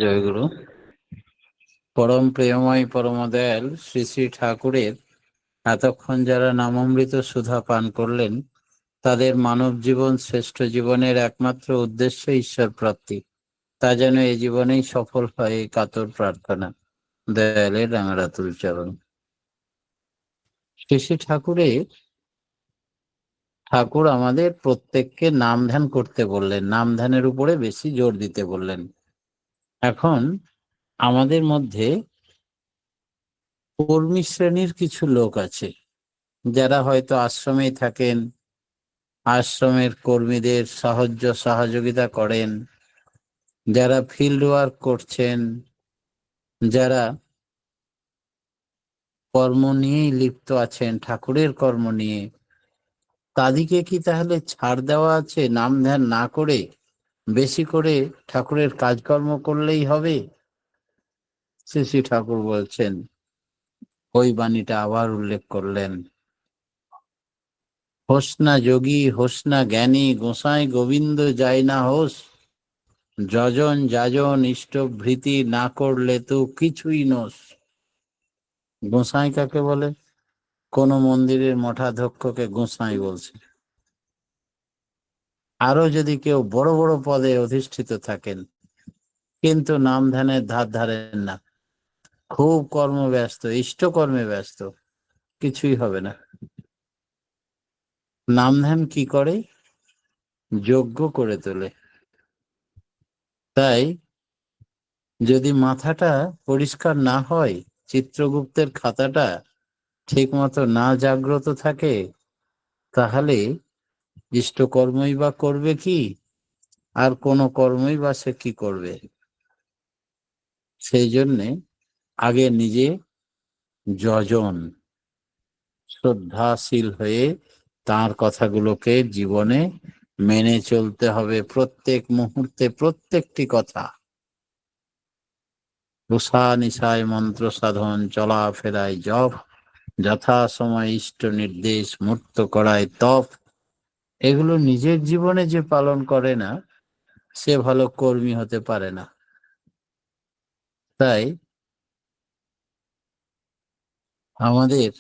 জয়গুরু। পরম প্রেমময় পরমদয়াল শ্রী শ্রী ঠাকুরের এতক্ষণ যারা নামামৃত সুধা পান করলেন, তাদের মানব জীবন শ্রেষ্ঠ জীবনের একমাত্র উদ্দেশ্য ঈশ্বর প্রাপ্তি। তা যেন এই জীবনেই সফল হয়, এই কাতর প্রার্থনা। দয়ালের রাঙারাতুল চরণ। শ্রী শ্রী ঠাকুর আমাদের প্রত্যেককে নাম ধ্যান করতে বললেন, নাম ধ্যানের উপরে বেশি জোর দিতে বললেন। এখন আমাদের মধ্যে কর্মী শ্রেণীর কিছু লোক আছে, যারা হয়তো আশ্রমেই থাকেন, আশ্রমের কর্মীদের সাহায্য সহযোগিতা করেন, যারা ফিল্ড ওয়ার্ক করছেন, যারা কর্ম নিয়েই লিপ্ত আছেন, ঠাকুরের কর্ম নিয়ে, তাদেরকে কি তাহলে ছাড় দেওয়া আছে নাম ধ্যান না করে বেশি করে ঠাকুরের কাজকর্ম করলেই হবে? শ্রী শ্রী ঠাকুর বলছেন, ওই বাণীটা আবার উল্লেখ করলেন, হোস না যোগী হোস না জ্ঞানী, গোসাই গোবিন্দ যায় না হোস, যজন যাজন ইষ্টভৃতি না করলে তো কিছুই নোস। গোসাই কাকে বলে? কোন মন্দিরের মঠাধ্যক্ষকে গোসাই বলছে। আরো যদি কেউ বড় বড় পদে অধিষ্ঠিত থাকেন, কিন্তু নাম ধ্যানের ধার ধারেন না, খুব কর্মব্যস্ত, ইষ্টকর্মে ব্যস্ত, কিছুই হবে না। নাম ধ্যান কি করে? যোগ্য করে তোলে। তাই যদি মাথাটা পরিষ্কার না হয়, চিত্রগুপ্তের খাতাটা ঠিক মতো না জাগ্রত থাকে, তাহলে ইষ্টকর্মই বা করবে কি, আর কোন কর্মই বা সে কি করবে? সেই জন্যে আগে নিজে যজন শ্রদ্ধাশীল হয়ে তার কথাগুলোকে জীবনে মেনে চলতে হবে, প্রত্যেক মুহূর্তে প্রত্যেকটি কথা। উষা নিশায় মন্ত্র সাধন, চলাফেরায় জপ, যথা সময় ইষ্ট নির্দেশ, মূর্ত করায় তপ, এগুলো নিজের জীবনে যে পালন করে না, সে ভালো কর্মী হতে পারে না। তাই আমাদের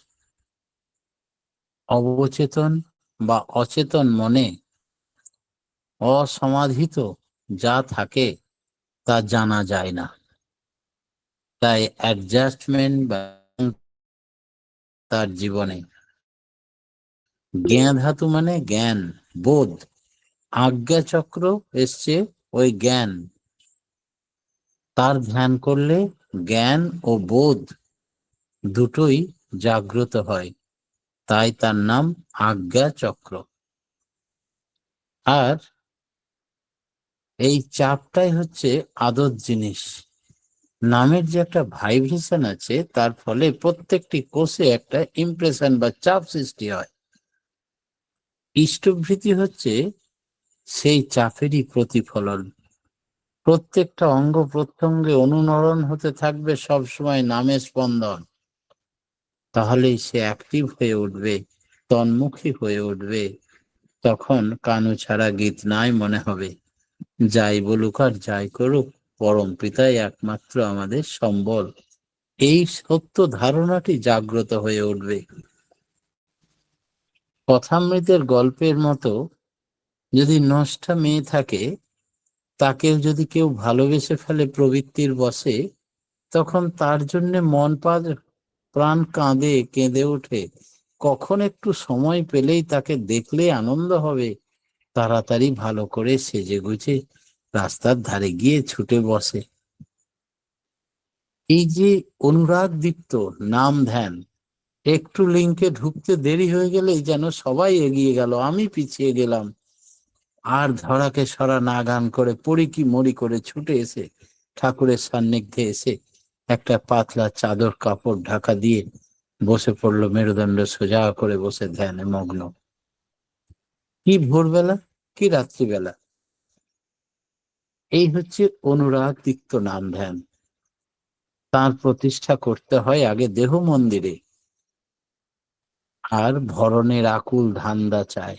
অবচেতন বা অচেতন মনে অসমাধিত যা থাকে তা জানা যায় না। তাই অ্যাডজাস্টমেন্ট বা তার জীবনে জ্ঞান ধাতু মানে জ্ঞান, বোধ। আজ্ঞা চক্র এসছে ওই জ্ঞান, তার ধ্যান করলে জ্ঞান ও বোধ দুটোই জাগ্রত হয়, তাই তার নাম আজ্ঞা চক্র। আর এই চাপটাই হচ্ছে আদত জিনিস। নামের যে একটা ভাইব্রেশন আছে, তার ফলে প্রত্যেকটি কোষে একটা ইমপ্রেশন বা চাপ সৃষ্টি হয়। ইষ্টভৃতি হচ্ছে সেই চাপেরই প্রতিফলন। প্রত্যেকটা অঙ্গ প্রত্যঙ্গে অনুনরণ হতে থাকবে সব সময় নামের স্পন্দন, তাহলেই সে অ্যাক্টিভ হয়ে উঠবে, তন্মুখী হয়ে উঠবে। তখন কানু ছাড়া গীত নাই মনে হবে। যাই বলুক আর যাই করুক, পরম পিতাই একমাত্র আমাদের সম্বল, এই সত্য ধারণাটি জাগ্রত হয়ে উঠবে। কথামৃতের গল্পের মতো, যদি নষ্টা মেয়ে থাকে, তাকেও যদি কেউ ভালোবেসে ফেলে প্রবৃত্তির বশে, তখন তার জন্য মন প্রাণ কাঁদে, কেঁদে ওঠে। কখন একটু সময় পেলেই তাকে দেখলে আনন্দ হবে, তাড়াতাড়ি ভালো করে সেজে গুজে রাস্তার ধারে গিয়ে ছুটে বসে। এই যে অনুরাগ দীপ্ত নাম ধ্যান, একটু লিঙ্কে ঢুকতে দেরি হয়ে গেলেই যেন সবাই এগিয়ে গেল, আমি পিছিয়ে গেলাম। আর ধরাকে সরা না গান করে পড়ি কি মরি করে ছুটে এসে ঠাকুরের সান্নিধ্যে এসে একটা পাতলা চাদর কাপড় ঢাকা দিয়ে বসে পড়লো, মেরুদণ্ড সোজা করে বসে ধ্যানে মগ্ন। কি ভোরবেলা, কি রাত্রিবেলা! এই হচ্ছে অনুরাগ তিক্ত নাম ধ্যান। তার প্রতিষ্ঠা করতে হয় আগে দেহ মন্দিরে, আর ভরণের আকুল ধান্দা চায়।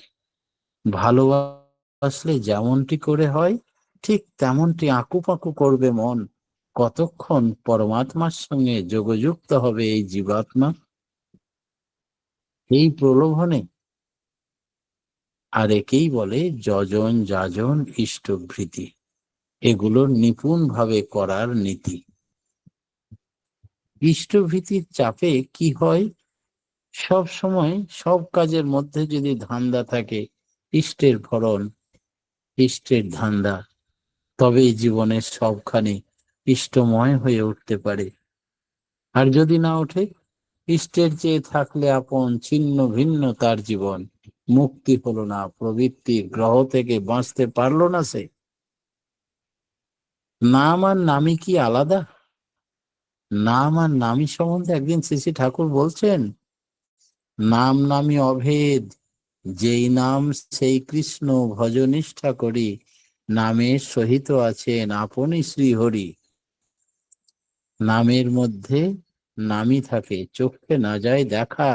ভালোবাসলে যেমনটি করে হয়, ঠিক তেমনটি আঁকুপাকু করবে মন। কতক্ষণ পরমাত্মার সঙ্গে যোগযুক্ত হবে এই জীবাত্মা, এই প্রলোভনে। আর একেই বলে যজন যাজন ইষ্টভৃতি, এগুলোর নিপুণ ভাবে করার নীতি। ইষ্টভীতির চাপে কি হয়, সব সময় সব কাজের মধ্যে যদি ধান্দা থাকে ইষ্টের ভরণ, ইষ্টের ধান্দা, তবেই জীবনের সবখানে ইষ্টময় হয়ে উঠতে পারে। আর যদি না ওঠে, ইষ্টের চেয়ে থাকলে আপন ছিন্ন ভিন্ন তার জীবন, মুক্তি হলো না, প্রবৃত্তির গ্রহ থেকে বাঁচতে পারলো না সে। নাম আর নামই কি আলাদা? নাম আর নামী সম্বন্ধে একদিন শ্রী শ্রী ঠাকুর বলছেন, নাম নামই অভেদ, যেই নাম সেই কৃষ্ণ ভজনিষ্ঠা করি, নামের সহিত আছেন আপনি শ্রীহরি। নামের মধ্যে নামই থাকে, চোখে না যায় দেখা,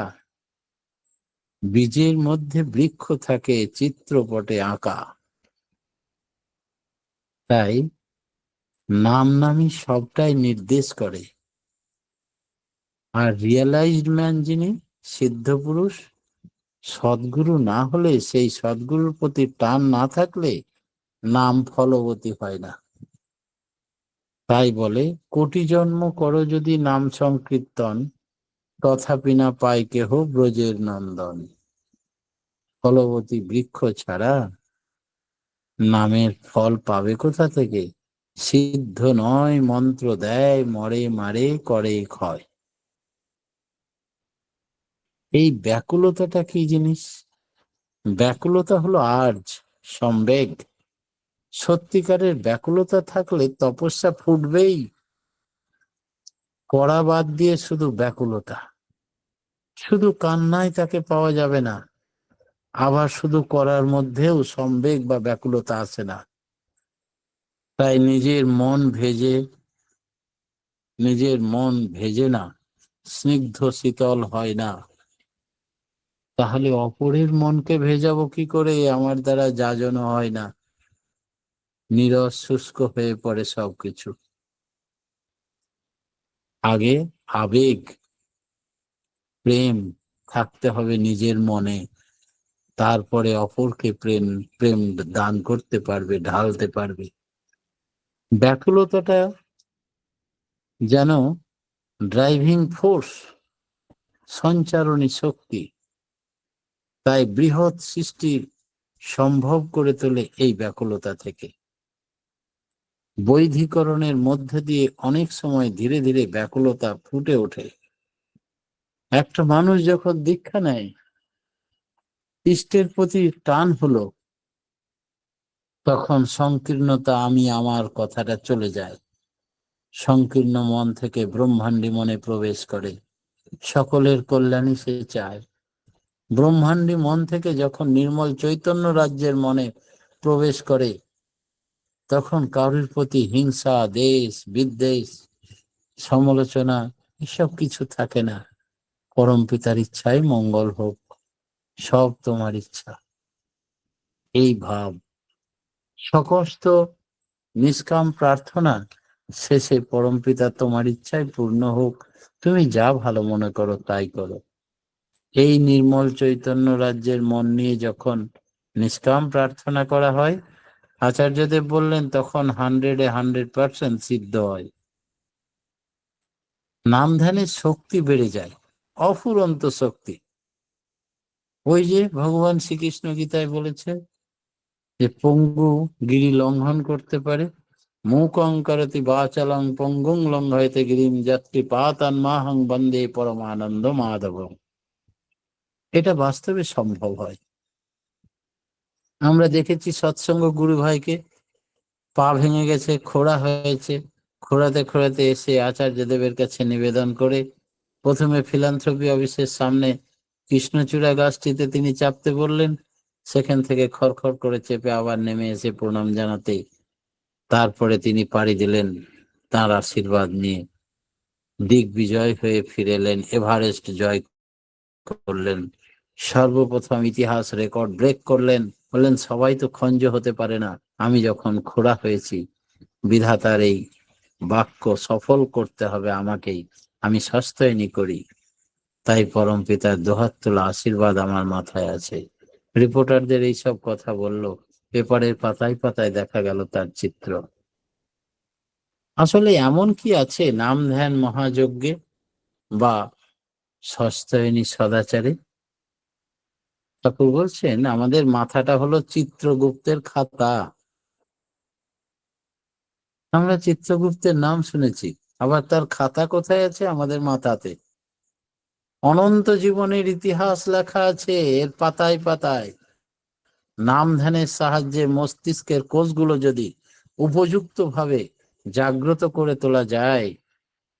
বীজের মধ্যে বৃক্ষ থাকে চিত্রপটে আঁকা। তাই নাম নামই সবটাই নির্দেশ করে। আর রিয়েলাইজড ম্যান যিনি, সিদ্ধ পুরুষ, সদ্গুরু না হলে, সেই সদ্গুরুর প্রতি টান না থাকলে নাম ফলবতী হয় না। তাই বলে কোটি জন্ম করো যদি নাম সংকীর্তন, তথাপি না পায় কেহ ব্রজের নন্দন। ফলবতী বৃক্ষ ছাড়া নামের ফল পাবে কোথা থেকে? সিদ্ধ নয় মন্ত্র দেয়, মরে মারে করে ক্ষয়। এই ব্যাকুলতাটা কি জিনিস? ব্যাকুলতা হলো আর্জ, সম্বেগ। সত্যিকারের ব্যাকুলতা থাকলে তপস্যা ফুটবেই। কড়া বাদ দিয়ে শুধু ব্যাকুলতা, শুধু কান্নায় তাকে পাওয়া যাবে না। আবার শুধু করার মধ্যেও সম্বেগ বা ব্যাকুলতা আসে না। তাই নিজের মন ভেজে না, স্নিগ্ধ শীতল হয় না। তাহলে অপরের মনকে ভেজাবো কি করে? আমার দ্বারা যাজনও হয় না, নীরস শুষ্ক হয়ে পড়ে সবকিছু। আগে আবেগ, প্রেম থাকতে হবে নিজের মনে, তারপরে অপরকে প্রেম প্রেম দান করতে পারবে, ঢালতে পারবে। ব্যাকুলতাটা যেন ড্রাইভিং ফোর্স, সঞ্চারণী শক্তি। তাই বৃহৎ সৃষ্টি সম্ভব করে তোলে এই ব্যাকুলতা থেকে। বৈধিকরণের মধ্যে দিয়ে অনেক সময় ধীরে ধীরে ব্যাকুলতা ফুটে ওঠে। একটা মানুষ যখন দীক্ষা নেয়, ইষ্টের প্রতি টান হলো, তখন সংকীর্ণতা আমি আমার কথাটা চলে যায়। সংকীর্ণ মন থেকে ব্রহ্মাণ্ডী মনে প্রবেশ করে, সকলের কল্যাণই সে চায়। ব্রহ্মাণ্ডী মন থেকে যখন নির্মল চৈতন্য রাজ্যের মনে প্রবেশ করে, তখন কারোর প্রতি হিংসা, দেশ বিদ্বেষ, সমালোচনা এসব কিছু থাকে না। পরম পিতার ইচ্ছায় মঙ্গল হোক, সব তোমার ইচ্ছা, এই ভাব। সকস্ত নিষ্কাম প্রার্থনা শেষে পরম পিতা তোমার ইচ্ছায় পূর্ণ হোক, তুমি যা ভালো মনে করো তাই করো। এই নির্মল চৈতন্য রাজ্যের মন নিয়ে যখন নিষ্কাম প্রার্থনা করা হয়, আচার্যদেব বললেন তখন 100% সিদ্ধ হয়। নাম ধ্যানের শক্তি বেড়ে যায়, অফুরন্ত শক্তি। ওই যে ভগবান শ্রীকৃষ্ণ গীতায় বলেছে যে পঙ্গু গিরি লঙ্ঘন করতে পারে, মূকং করতি বাচালং পঙ্গুং লঙ্ঘয়তে গিরিম যাত্রী পাতান মাহং বন্দে পরমানন্দ মাধব। এটা বাস্তবে সম্ভব হয়। আমরা দেখেছি সৎসঙ্গ গুরু ভাইকে, পা ভেঙে গেছে, খোঁড়া হয়েছে, খোঁড়াতে খোঁড়াতে এসে আচার্য দেবের কাছে নিবেদন করে প্রথমে ফিলান্থ্রপি অফিসের সামনে কৃষ্ণচূড়া গাছটিতে তিনি চাপতে বললেন, সেখান থেকে খড়খড় করে চেপে আবার নেমে এসে প্রণাম জানাতে, তারপরে তিনি পাড়ি দিলেন তাঁর আশীর্বাদ নিয়ে, দিগ্বিজয় হয়ে ফিরে এলেন, এভারেস্ট জয় করলেন, সর্বপ্রথম ইতিহাস রেকর্ড ব্রেক করলেন। বললেন সবাই তো খঞ্জ হতে পারে না, আমি যখন খোঁড়া হয়েছি বিধাতার এই বাক্য সফল করতে হবে আমাকেই, আমি সস্তায়নী করি। তাই পরম পিতার দোহাত তোলা আশীর্বাদ আমার মাথায় আছে। রিপোর্টারদের এইসব কথা বলল, পেপারের পাতায় পাতায় দেখা গেল তার চিত্র। আসলে এমন কি আছে নাম ধ্যান মহাযজ্ঞে বা সস্তায়নী সদাচারে? ঠাকুর বলছেন আমাদের মাথাটা হলো চিত্রগুপ্তের খাতা। আমরা চিত্রগুপ্তের নাম শুনেছি, আবার তার খাতা কোথায় আছে? আমাদের মাথাতে। অনন্ত জীবনের ইতিহাস লেখা আছে এর পাতায় পাতায়। নাম ধ্যানের সাহায্যে মস্তিষ্কের কোষগুলো যদি উপযুক্তভাবে জাগ্রত করে তোলা যায়,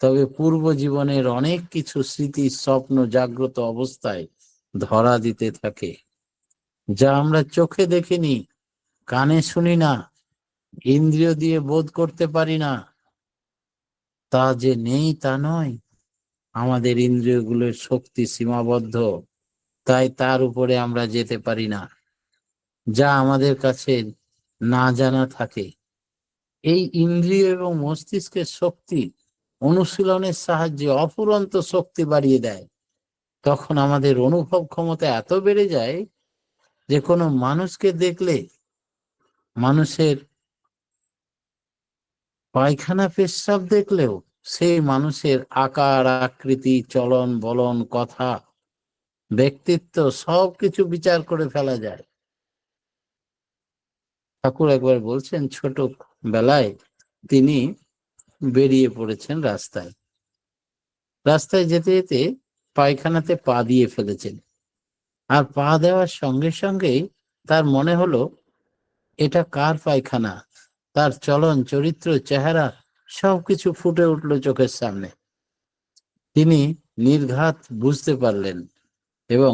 তবে পূর্ব জীবনের অনেক কিছু স্মৃতি স্বপ্ন জাগ্রত অবস্থায় ধরা দিতে থাকে, যা আমরা চোখে দেখিনি, কানে শুনি না, ইন্দ্রিয় দিয়ে বোধ করতে পারি না। তা যে নেই তা নয়, আমাদের ইন্দ্রিয়গুলোর শক্তি সীমাবদ্ধ, তাই তার উপরে আমরা যেতে পারি না। যা আমাদের কাছে না জানা থাকে, এই ইন্দ্রিয় এবং মস্তিষ্কের শক্তি অনুশীলনের সাহায্যে অফুরন্ত শক্তি বাড়িয়ে দেয়। তখন আমাদের অনুভব ক্ষমতা এত বেড়ে যায় যে কোনো মানুষকে দেখলে, মানুষের পায়খানা পেচ্ছাব দেখলেও সেই মানুষের আকার আকৃতি চলন বলন কথা ব্যক্তিত্ব সবকিছু বিচার করে ফেলা যায়। ঠাকুর একবার বলছেন ছোট বেলায় তিনি বেরিয়ে পড়েছেন রাস্তায়, রাস্তায় যেতে যেতে পায়খানাতে পা দিয়ে ফেলেছেন। আর পা দেওয়ার সঙ্গে সঙ্গেই তার মনে হলো এটা কার পায়খানা। তার চলন চরিত্র চেহারা সবকিছু ফুটে উঠল চোখের সামনে। তিনি নির্ঘাত বুঝতে পারলেন এবং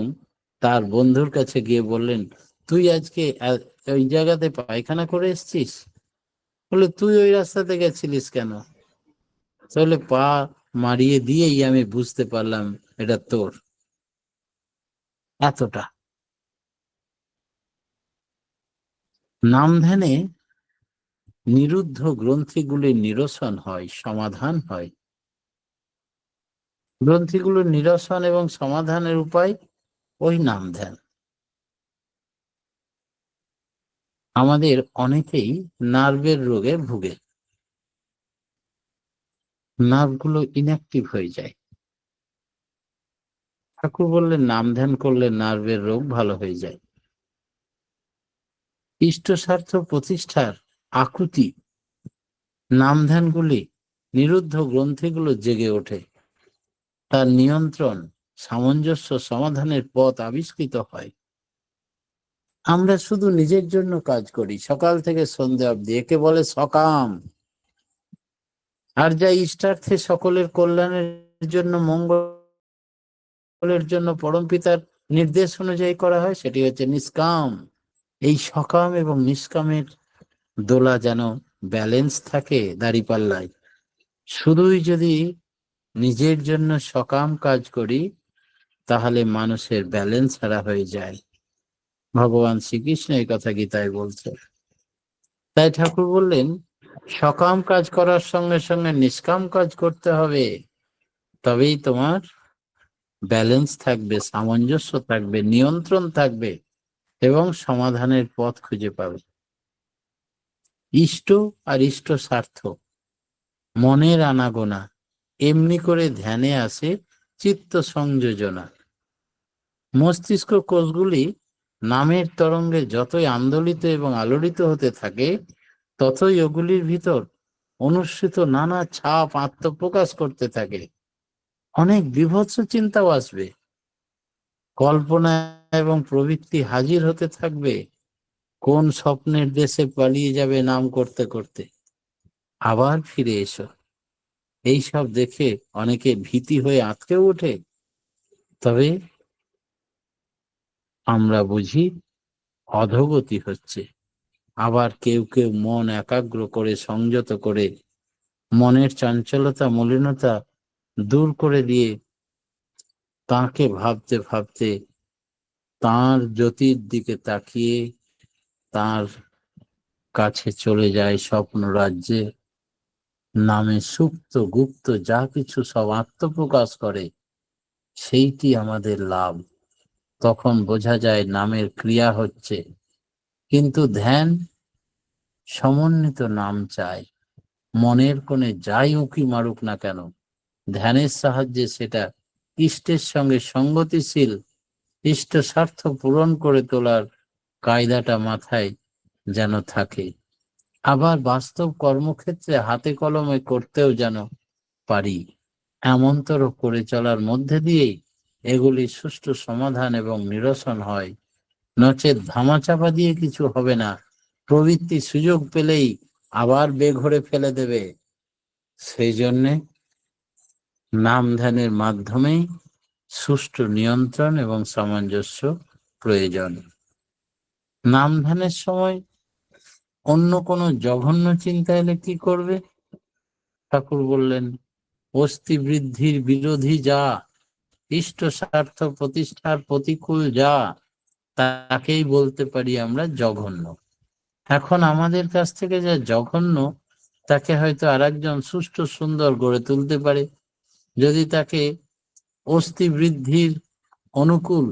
তার বন্ধুর কাছে গিয়ে বললেন, তুই আজকে ওই জায়গাতে পায়খানা করে এসছিস? বলে, তুই ওই রাস্তাতে গেছিলিস কেন? তাহলে পা মারিয়ে দিয়েই আমি বুঝতে পারলাম এটা তোর। এতটা নাম ধ্যানে নিরুদ্ধ গ্রন্থিগুলির নিরসন হয়, সমাধান হয়। গ্রন্থিগুলোর নিরসন এবং সমাধানের উপায় ওই নাম ধ্যান। আমাদের অনেকেই নার্ভের রোগে ভুগে, নার্ভগুলো ইনঅ্যাক্টিভ হয়ে যায়। ঠাকুর বললেন নাম ধ্যান করলে নার্ভের রোগ ভালো হয়ে যায়। ইষ্ট স্বার্থ প্রতিষ্ঠার আকুতি নাম ধ্যানগুলি নিরুদ্ধ গ্রন্থিগুলো জেগে ওঠে, তার নিয়ন্ত্রণ সামঞ্জস্য সমাধানের পথ আবিষ্কৃত হয়। আমরা শুধু নিজের জন্য কাজ করি সকাল থেকে সন্ধ্যা অবধি, একে বলে সকাম। আর যা ইষ্টার্থে সকলের কল্যাণের জন্য মঙ্গলের জন্য পরমপিতার নির্দেশ অনুযায়ী করা হয়, সেটি হচ্ছে নিষ্কাম। এই সকাম এবং নিষ্কামের দোলা যেন ব্যালেন্স থাকে দাঁড়িপাল্লায়। শুধুই যদি নিজের জন্য সকাম কাজ করি তাহলে মানুষের ব্যালেন্স হারা হয়ে যায়। ভগবান শ্রীকৃষ্ণ এই কথা গীতায় বলছে। তাই ঠাকুর বললেন সকাম কাজ করার সঙ্গে সঙ্গে নিষ্কাম কাজ করতে হবে, তবেই তোমার ব্যালেন্স থাকবে, সামঞ্জস্য থাকবে, নিয়ন্ত্রণ থাকবে এবং সমাধানের পথ খুঁজে পাবে। ইষ্ট আর ইষ্ট স্বার্থ মনের আনাগোনা এমনি করে ধ্যানে আসে চিত্ত সংযোজনা। মস্তিষ্ক কোষগুলি নামের তরঙ্গে যতই আন্দোলিত এবং আলোড়িত হতে থাকে, ততই ওগুলির ভিতর অনুসৃত নানা ছাপ আত্মপ্রকাশ করতে থাকে। অনেক বীভৎস চিন্তাও আসবে, কল্পনা এবং প্রবৃত্তি হাজির হতে থাকবে। কোন স্বপ্নের দেশে পালিয়ে যাবে নাম করতে করতে, আবার ফিরে এসো। এইসব দেখে অনেকে ভীতি হয়ে আঁতকে ওঠে। তবে আমরা বুঝি অধোগতি হচ্ছে। আবার কেউ কেউ মন একাগ্র করে সংযত করে মনের চঞ্চলতা মলিনতা দূর করে দিয়ে তাঁকে ভাবতে ভাবতে তাঁর জ্যোতির দিকে তাকিয়ে তাঁর কাছে চলে যায় স্বপ্ন রাজ্যে। নামে সুপ্ত গুপ্ত যা কিছু সব আত্মপ্রকাশ করে, সেইটি আমাদের লাভ। তখন বোঝা যায় নামের ক্রিয়া হচ্ছে। কিন্তু ধ্যান সমন্বিত নাম চায়। মনের কোণে যাই উঁকি মারুক না কেন, ধ্যানের সাহায্যে সেটা ইষ্টের সঙ্গে সঙ্গতিশীল, ইষ্ট স্বার্থ পূরণ করে তোলার কায়দাটা মাথায় যেন থাকে। আবার বাস্তব কর্মক্ষেত্রে হাতে কলমে করতেও যেন পারি, এমনতর করে চলার মধ্যে দিয়েই এগুলি সুষ্ঠু সমাধান এবং নিরসন হয়। নচেৎ ধামাচাপা দিয়ে কিছু হবে না। প্রবৃত্তি সুযোগ পেলেই আবার বেঘরে ফেলে দেবে। সেই জন্যে নাম ধ্যানের মাধ্যমেই সুষ্ঠু নিয়ন্ত্রণ এবং সামঞ্জস্য প্রয়োজন। নাম ধ্যানের সময় অন্য কোনো জঘন্য চিন্তা এলে কি করবে? ঠাকুর বললেন, অস্থি বৃদ্ধির বিরোধী যা, ইষ্ট স্বার্থ প্রতিষ্ঠার প্রতিকূল যা, তাকেই বলতে পারি আমরা জঘন্য। এখন আমাদের কাছ থেকে যা জঘন্য, তাকে হয়তো আরেকজন সুষ্ঠু সুন্দর গড়ে তুলতে পারে। যদি তাকে অস্থি বৃদ্ধির অনুকূল,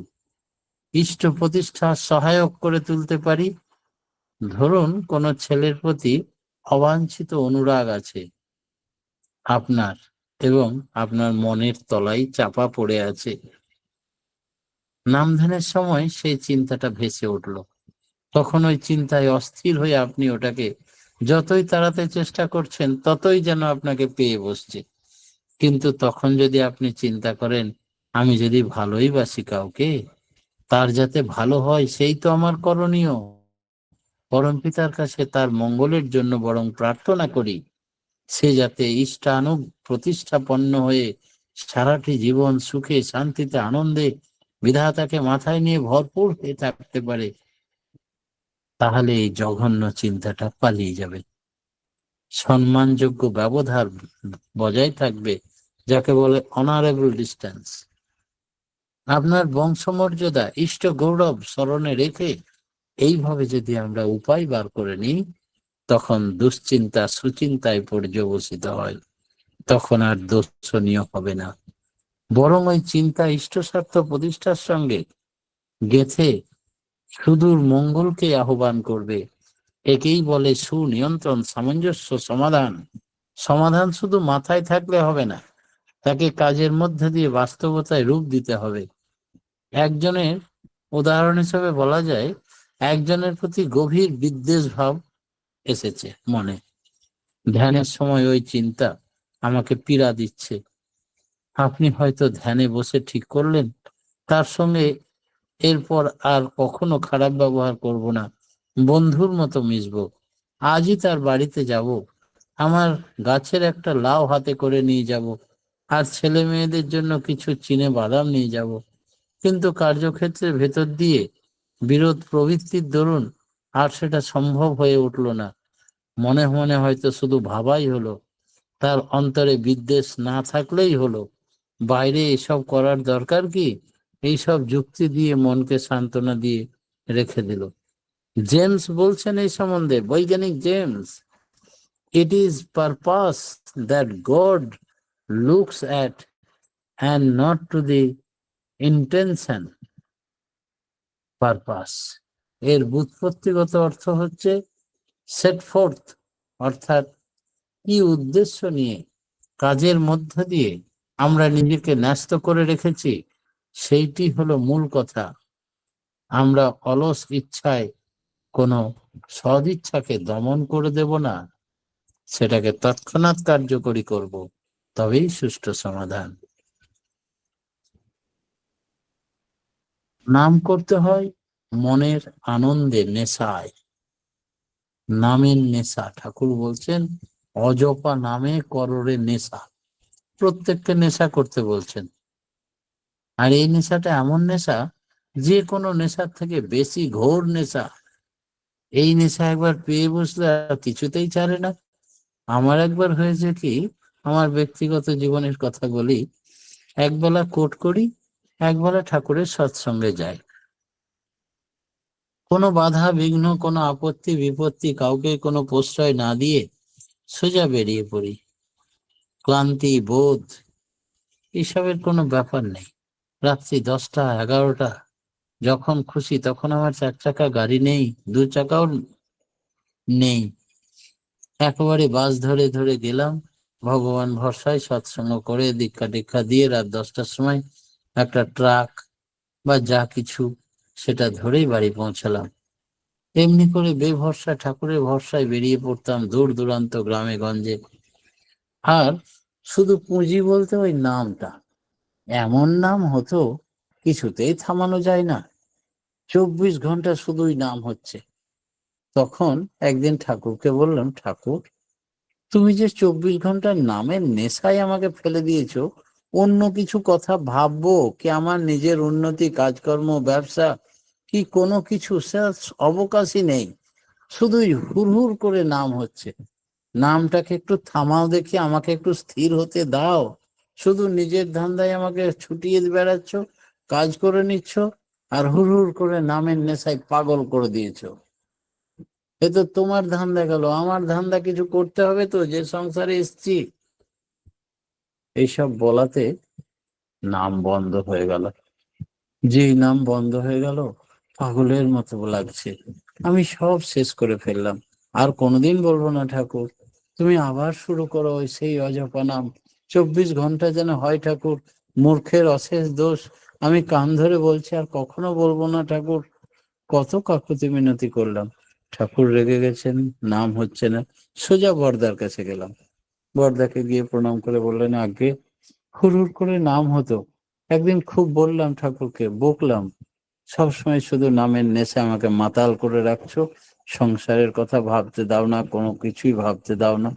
ইষ্ট প্রতিষ্ঠার সহায়ক করে তুলতে পারি। ধরুন কোনো ছেলের প্রতি অবাঞ্ছিত অনুরাগ আছে আপনার, এবং আপনার মনের তলায় চাপা পড়ে আছে। নাম ধ্যানের সময় সেই চিন্তাটা ভেসে উঠল। তখন ওই চিন্তায় অস্থির হয়ে আপনি ওটাকে যতই তাড়াতে চেষ্টা করছেন, ততই যেন আপনাকে পেয়ে বসছে। কিন্তু তখন যদি আপনি চিন্তা করেন, আমি যদি ভালোই বাসি কাউকে, তার যাতে ভালো হয় সেই তো আমার করণীয়। পরমপিতার কাছে তার মঙ্গলের জন্য বরং প্রার্থনা করি, সে যাতে ইষ্টানুগ প্রতিষ্ঠাপন্ন হয়ে সারাটি জীবন সুখে শান্তিতে আনন্দে বিধাতাকে মাথায় নিয়ে ভরপুর হয়ে থাকতে পারে। তাহলে এই জঘন্য চিন্তাটা পালিয়ে যাবে। সম্মানযোগ্য ব্যবধান বজায় থাকবে, যাকে বলে অনারেবল ডিস্টেন্স। আপনার বংশমর্যাদা, ইষ্ট গৌরব স্মরণে রেখে এইভাবে যদি আমরা উপায় বার করে নিই, তখন দুশ্চিন্তা সুচিন্তায় পর্যবসিত হয়। তখন আর দর্শনীয় হবে না, বরং ওই চিন্তা ইষ্ট স্বার্থ প্রতিষ্ঠার সঙ্গে গেথে সুদূর মঙ্গলকে আহ্বান করবে। একেই বলে সুনিয়ন্ত্রণ, সামঞ্জস্য, সমাধান। সমাধান শুধু মাথায় থাকলে হবে না, তাকে কাজের মধ্যে দিয়ে বাস্তবতায় রূপ দিতে হবে। একজনের উদাহরণ হিসেবে বলা যায়, একজনের প্রতি গভীর বিদ্বেষ ভাব এসেছে মনে। ধ্যানের সময় ওই চিন্তা আমাকে পীড়া দিচ্ছে। আপনি হয়তো ধ্যানে বসে ঠিক করলেন, তার সঙ্গে এরপর আর কখনো খারাপ ব্যবহার করব না, বন্ধুর মতো মিশবো। আজই তার বাড়িতে যাব, আমার গাছের একটা লাউ হাতে করে নিয়ে যাব, আর ছেলে মেয়েদের জন্য কিছু চীনে বাদাম নিয়ে যাব। কিন্তু কার্যক্ষেত্রের ভেতর দিয়ে বিরোধ প্রবৃত্তির দরুন আর সেটা সম্ভব হয়ে উঠল না। মনে মনে হয়তো শুধু ভাবাই হলো, তার অন্তরে বিদ্বেষ না থাকলেই হলো। বাইরে এসব করার দরকার কি? এইসব যুক্তি দিয়ে মনকে সান্ত্বনা দিয়ে রেখে দিল। জেমস বলছেন এই সম্বন্ধে, বৈজ্ঞানিক James, it is purpose that god looks at and not to the intention. Purpose এর ব্যুৎপত্তিগত অর্থ হচ্ছে সেট ফোর্থ, অর্থাৎ কি উদ্দেশ্য নিয়ে কাজের মধ্য দিয়ে আমরা নিজেকে ন্যস্ত করে রেখেছি, সেইটি হলো মূল কথা। আমরা অলস ইচ্ছায় কোনো সদিচ্ছাকে দমন করে দেব না, সেটাকে তৎক্ষণাৎ কার্যকরী করব, তবেই সুষ্ঠু সমাধান। নাম করতে হয় মনের আনন্দে, নেশায়। নামের নেশা, ঠাকুর বলছেন অজপা নামে কররে নেশা। প্রত্যেককে নেশা করতে বলছেন। আর এই নেশাটা এমন নেশা, যে কোনো নেশার থেকে বেশি ঘোর নেশা। এই নেশা একবার পেয়ে বসলে আর কিছুতেই ছাড়ে না। আমার একবার হয়েছে কি, আমার ব্যক্তিগত জীবনের কথা বলি, একবেলা কোট করি, একবেলা ঠাকুরের সৎসঙ্গে যাই। কোনো বাধা বিঘ্ন, কোনো আপত্তি বিপত্তি, কাউকে কোনো প্রশ্রয় না দিয়ে সোজা বেরিয়ে পড়ি। ক্লান্তি বোধ এসবের কোনো ব্যাপার নেই। রাত্রি 10টা 11টা যখন খুশি তখন আমার 4 চাকা গাড়ি নেই, 2 চাকাও নেই, একেবারে বাস ধরে ধরে গেলাম। ভগবান ভরসায় সৎসঙ্গ করে দীক্ষা টিক্ষা দিয়ে রাত 10টার সময় একটা ট্রাক বা যা কিছু সেটা ধরেই বাড়ি পৌঁছালাম। এমনি করে বেভরসা ঠাকুরের ভরসায় বেরিয়ে পড়তাম দূর দূরান্ত গ্রামে গঞ্জে। আর শুধু পুঁজি বলতে ওই নামটা, এমন নাম হতো কিছুতেই থামানো যায় না, 24 ঘন্টা শুধুই নাম হচ্ছে। তখন একদিন ঠাকুরকে বললাম, ঠাকুর তুমি যে 24 ঘন্টা নামের নেশায় আমাকে ফেলে দিয়েছো, অন্য কিছু কথা ভাববো কি, আমার নিজের উন্নতি কাজকর্ম ব্যবসা কি কোনো কিছু সে অবকাশই নেই, শুধুই হুড়হুড় করে নাম হচ্ছে। নামটাকে একটু থামাও দেখি, আমাকে একটু স্থির হতে দাও। শুধু নিজের ধান্দায় আমাকে ছুটিয়ে বেড়াচ্ছ, কাজ করে নিচ্ছ, আর হুড়হুড় করে নামের নেশায় পাগল করে দিয়েছো। এ তো তোমার ধান্দা গেল, আমার ধান্দা কিছু করতে হবে তো, যে সংসারে এসছি। এইসব বলাতে নাম বন্ধ হয়ে গেল। যেই নাম বন্ধ হয়ে গেল, পাগলের মতো লাগছে। আমি সব শেষ করে ফেললাম। আর কোনোদিন বলবো না ঠাকুর, তুমি আবার শুরু করো ওই সেই অজপা নাম। 24 ঘন্টা যেন হয় ঠাকুর, মূর্খের অশেষ দোষ। আমি কান ধরে বলছি আর কখনো বলবো না ঠাকুর। কত কাকুতি মিনতি করলাম, ঠাকুর রেগে গেছেন, নাম হচ্ছে না। সোজা বর্দার কাছে গেলাম। বর্দাকে গিয়ে প্রণাম করে বললেন, আগে হুড়হুড় করে নাম হতো। একদিন খুব বললাম ঠাকুরকে, বকলাম, সবসময় শুধু নামের নেশে আমাকে মাতাল করে রাখছো, সংসারের কথা ভাবতে দাও না, কোনো কিছুই ভাবতে দাও না।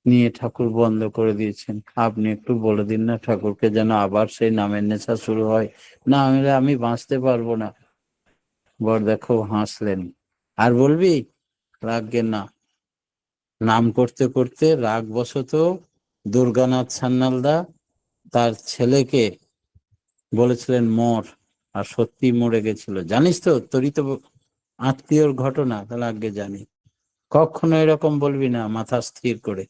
নিয়ে ঠাকুর বন্ধ করে দিয়েছেন। আপনি একটু বলে দিন না ঠাকুরকে, যেন আবার সেই নামের নেশা শুরু হয়, না হলে আমি বাঁচতে পারবো না। বরদা খুব হাসলেন। আর বলবি? রাগবে না। নাম করতে করতে রাগ বশত দুর্গানাথ সান্যালদা তার ছেলেকে বলেছিলেন মর, আর সত্যি মরে গেছিল। জানিস তো, তোরই তো আত্মীয়র ঘটনা, তাহলে আগে জানি। কখনো এরকম বলবি না, মাথা স্থির করে।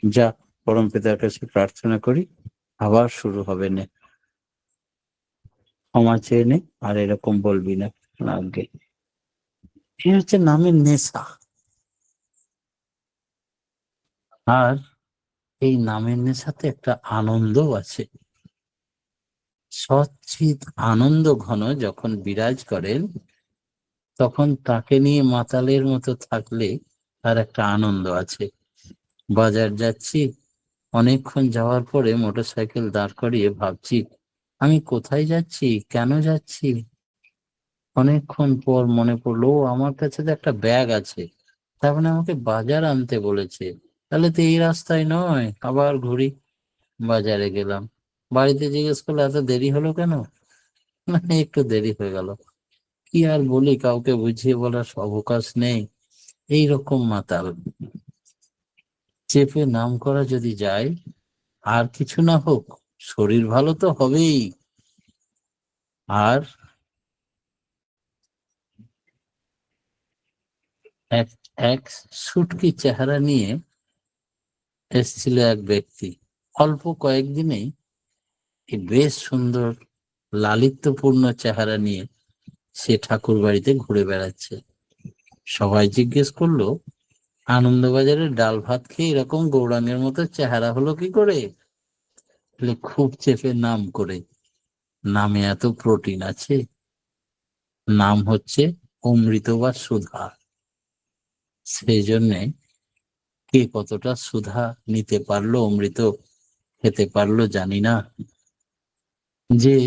যা, পরম পিতার কাছে প্রার্থনা করি, আবার শুরু হবে না, ক্ষমা চেয়ে নে, আর এরকম বলবি না আগে। এ হচ্ছে নামের নেশা। আর এই নামের নেশাতে একটা আনন্দও আছে। সচ্চিৎ আনন্দ ঘন যখন বিরাজ করেন, তখন তাকে নিয়ে মাতালের মতো থাকলে তার একটা আনন্দ আছে। বাজার যাচ্ছি, অনেকক্ষণ যাওয়ার পরে মোটরসাইকেল দাঁড় করিয়ে ভাবছি, আমি কোথায় যাচ্ছি, কেন যাচ্ছি। অনেকক্ষণ পর মনে পড়লো, ও, আমার কাছে তো একটা ব্যাগ আছে, তার মানে আমাকে বাজার আনতে বলেছে। তাহলে তো এই রাস্তায় নয়, আবার ঘুরি। বাজারে গেলাম। বাড়িতে জিজ্ঞেস করলে এত দেরি হলো কেন, মানে একটু দেরি হয়ে গেল। কি আর বলি, কাউকে বুঝিয়ে বলার অবকাশ নেই। এইরকম মাতাল। চেপে নাম করা যদি যায়, আর কিছু না হোক, শরীর ভালো তো হবেই। আর এক এক সুটকি চেহারা নিয়ে এসেছিল এক ব্যক্তি। অল্প কয়েকদিনেই এই বেশ সুন্দর লালিত্যপূর্ণ চেহারা নিয়ে সে ঠাকুর বাড়িতে ঘুরে বেড়াচ্ছে। সবাই জিজ্ঞেস করলো, আনন্দবাজারের ডাল ভাত খেয়ে এরকম গৌরাঙ্গের মতো চেহারা হলো কি করে? বলে, খুব চেপে নাম করে। নামে এত প্রোটিন আছে। নাম হচ্ছে অমৃত বা সুধা। সেই জন্যে কে কতটা সুধা নিতে পারলো, অমৃত খেতে পারলো জানি না। যে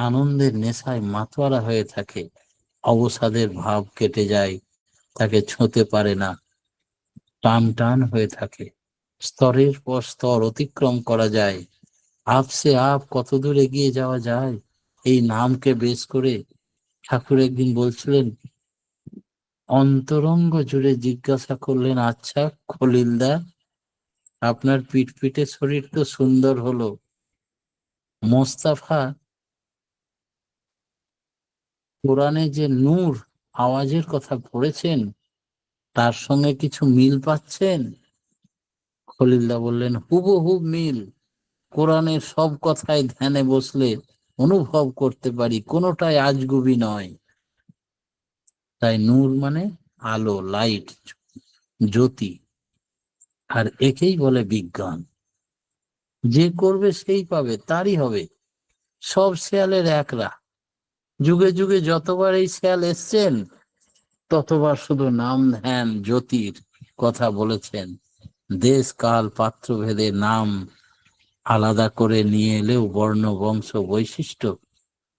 আনন্দের নেশায় মাতোয়ারা হয়ে থাকে, অবসাদের ভাব কেটে যায়, তাকে ছুঁতে পারে না, টান টান হয়ে থাকে, স্তরের পর স্তর অতিক্রম করা যায়, আপসে আপ কত দূর এগিয়ে যাওয়া যায় এই নামকে বেশ করে। ঠাকুর একদিন বলছিলেন, অন্তরঙ্গ জুড়ে জিজ্ঞাসা করলেন, আচ্ছা খলিলদা, আপনার পিঠ পিঠে শরীর তো সুন্দর হলো, মোস্তাফা কোরআনে যে নূর আওয়াজের কথা পড়েছেন, তার সঙ্গে কিছু মিল পাচ্ছেন? খলিলদা বললেন, হুবহুব মিল। কোরআনের সব কথাই ধ্যানে বসলে অনুভব করতে পারি, কোনোটাই আজগুবি নয়। তাই নূর মানে আলো, লাইট, জ্যোতি। আর একেই বলে বিজ্ঞান। যে করবে সেই পাবে, তারই হবে। সব শেয়ালের একরা। যুগে যুগে যতবার এই শেয়াল এসছেন, ততবার শুধু নাম ধ্যান জ্যোতির কথা বলেছেন। দেশ কাল পাত্র ভেদে নাম আলাদা করে নিয়ে এলেও, বর্ণ বংশ বৈশিষ্ট্য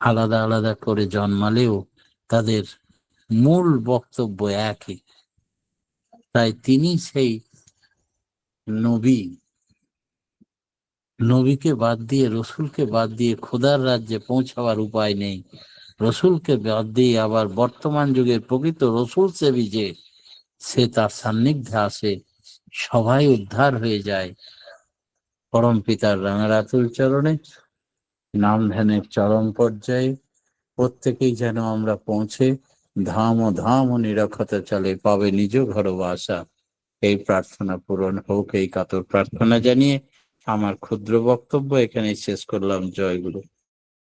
আলাদা আলাদা করে জন্মালেও, তাদের মূল বক্তব্য একই। তাই তিনি সেই নবী। নবীকে বাদ দিয়ে, রসুলকে বাদ দিয়ে খোদার রাজ্যে পৌঁছাবার উপায় নেই। রসুলকে বাদ দিয়ে আবার বর্তমান যুগের প্রকৃত রসুল সেবী যে, সে তার সান্নিধ্যে আসে, সবাই উদ্ধার হয়ে যায়। পরম পিতার রাঙারাতুল চরণে নাম ধ্যানের চরম পর্যায়ে প্রত্যেকেই যেন আমরা পৌঁছে ধাম ও ধাম ও নিরক্ষতা চলে পাবে নিজ ঘর বাসা। এই প্রার্থনা পূরণ হোক, এই কাতর প্রার্থনা জানিয়ে আমার ক্ষুদ্র বক্তব্য এখানে শেষ করলাম। জয় গুরু।